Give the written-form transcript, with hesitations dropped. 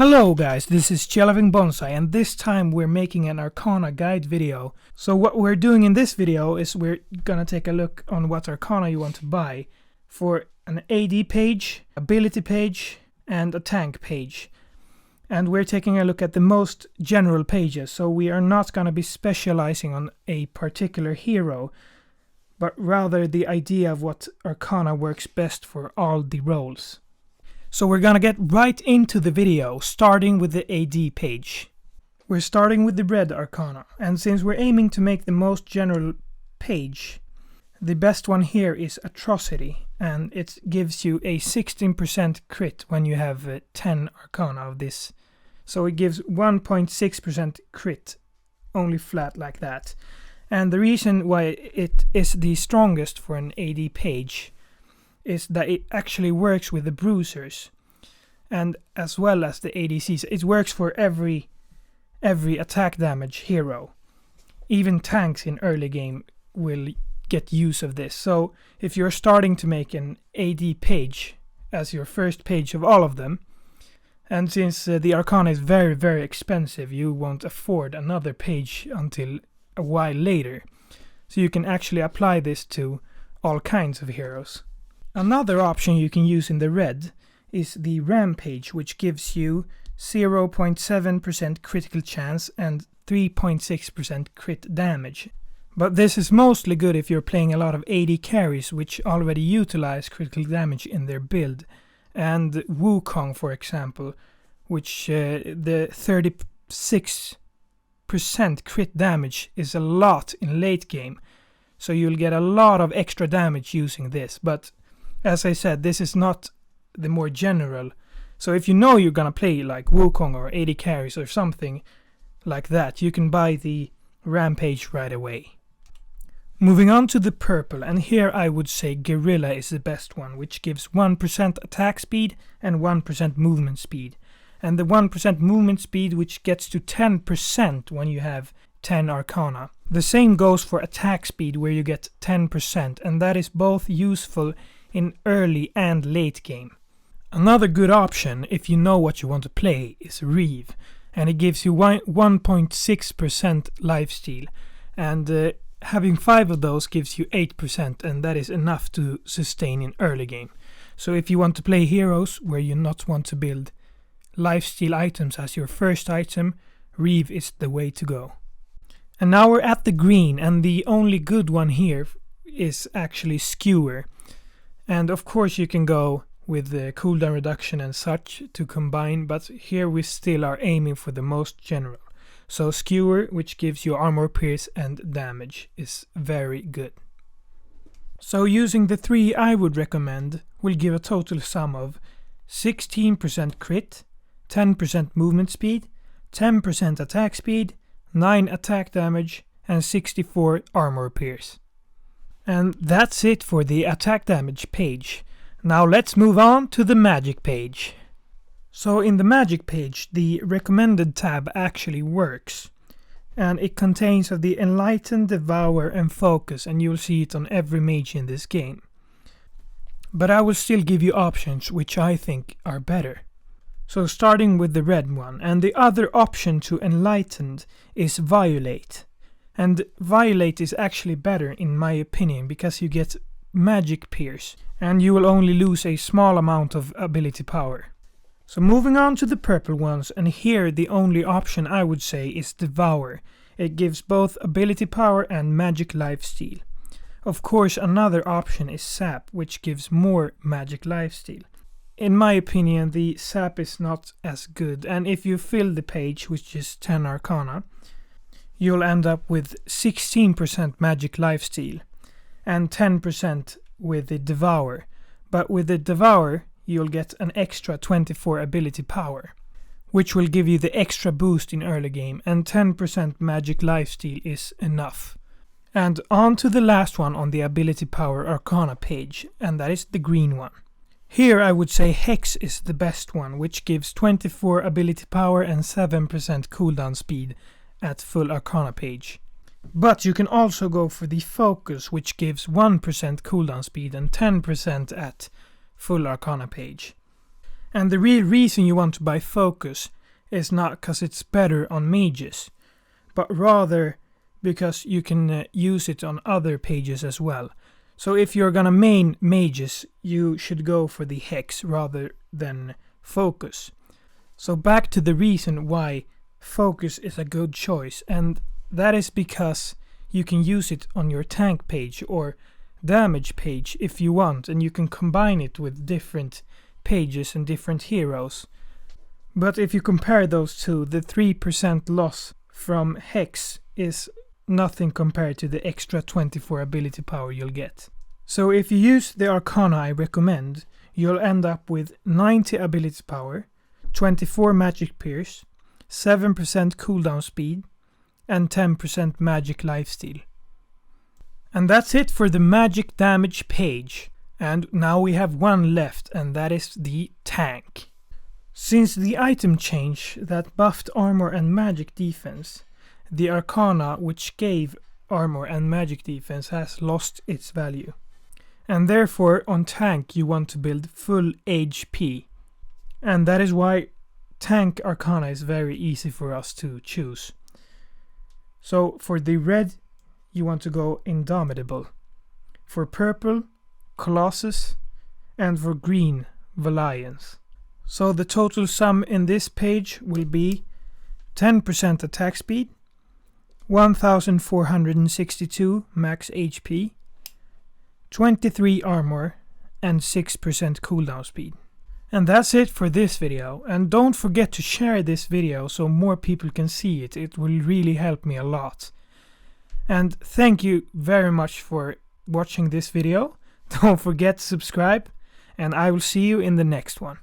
Hello guys, this is Chelving Bonsai, and this time we're making an Arcana guide video. So what we're doing in this video is we're gonna take a look on what Arcana you want to buy for an AD page, ability page, and a tank page. And we're taking a look at the most general pages, so we are not gonna be specializing on a particular hero, but rather the idea of what Arcana works best for all the roles. So we're gonna get right into the video, starting with the AD page. We're starting with the red Arcana, and since we're aiming to make the most general page, the best one here is Atrocity, and it gives you a 16% crit when you have 10 Arcana of this. So it gives 1.6% crit, only flat like that. And the reason why it is the strongest for an AD page is that it actually works with the bruisers and as well as the ADCs. It works for every attack damage hero. Even tanks in early game will get use of this. So if you're starting to make an AD page as your first page of all of them, and since the Arcana is very, very expensive, you won't afford another page until a while later. So you can actually apply this to all kinds of heroes. Another option you can use in the red is the Rampage, which gives you 0.7% critical chance and 3.6% crit damage. But this is mostly good if you're playing a lot of AD carries which already utilize critical damage in their build. And Wukong, for example, which the 36% crit damage is a lot in late game. So you'll get a lot of extra damage using this, but as I said, this is not the more general. So if you know you're gonna play like Wukong or 80 carries or something like that, you can buy the Rampage right away. Moving on to the purple, and here I would say Guerrilla is the best one, which gives 1% attack speed and 1% movement speed. And the 1% movement speed which gets to 10% when you have 10 Arcana. The same goes for attack speed where you get 10%, and that is both useful in early and late game. Another good option, if you know what you want to play, is Reeve, and it gives you 1.6% lifesteal, and having 5 of those gives you 8%, and that is enough to sustain in early game. So if you want to play heroes where you not want to build lifesteal items as your first item, Reeve is the way to go. And now we're at the green, and the only good one here is actually Skewer. And of course you can go with the cooldown reduction and such to combine, but here we still are aiming for the most general. So Skewer, which gives you armor pierce and damage, is very good. So using the 3 I would recommend will give a total sum of 16% crit, 10% movement speed, 10% attack speed, 9 attack damage, and 64 armor pierce. And that's it for the attack damage page. Now let's move on to the magic page. So in the magic page, the recommended tab actually works. And it contains of the Enlighten, Devour and Focus, and you'll see it on every mage in this game. But I will still give you options which I think are better. So starting with the red one, and the other option to Enlightened is Violate. And Violate is actually better in my opinion because you get magic pierce and you will only lose a small amount of ability power. So moving on to the purple ones, and here the only option I would say is Devour. It gives both ability power and magic lifesteal. Of course another option is Sap, which gives more magic lifesteal. In my opinion the Sap is not as good, and if you fill the page, which is 10 Arcana, you'll end up with 16% magic lifesteal and 10% with the Devour. But with the Devour you'll get an extra 24 ability power, which will give you the extra boost in early game, and 10% magic lifesteal is enough. And on to the last one on the ability power Arcana page, and that is the green one. Here I would say Hex is the best one, which gives 24 ability power and 7% cooldown speed at full Arcana page. But you can also go for the Focus, which gives 1% cooldown speed and 10% at full Arcana page. And the real reason you want to buy focus is not because it's better on mages, but rather because you can use it on other pages as well. So if you're gonna main mages, you should go for the hex rather than focus. So back to the reason why focus is a good choice, and that is because you can use it on your tank page or damage page if you want, and you can combine it with different pages and different heroes. But if you compare those two, the 3% loss from hex is nothing compared to the extra 24 ability power you'll get. So if you use the Arcana I recommend, you'll end up with 90 ability power, 24 magic pierce, 7% cooldown speed, and 10% magic lifesteal. And that's it for the magic damage page. And now we have one left, and that is the tank. Since the item change that buffed armor and magic defense, the Arcana which gave armor and magic defense has lost its value. And therefore on tank you want to build full HP. And that is why tank Arcana is very easy for us to choose. So for the red you want to go Indomitable. For purple, Colossus, and for green, Valiance. So the total sum in this page will be 10% attack speed, 1462 max HP, 23 armor, and 6% cooldown speed. And that's it for this video, and don't forget to share this video so more people can see it. It will really help me a lot. And thank you very much for watching this video. Don't forget to subscribe, and I will see you in the next one.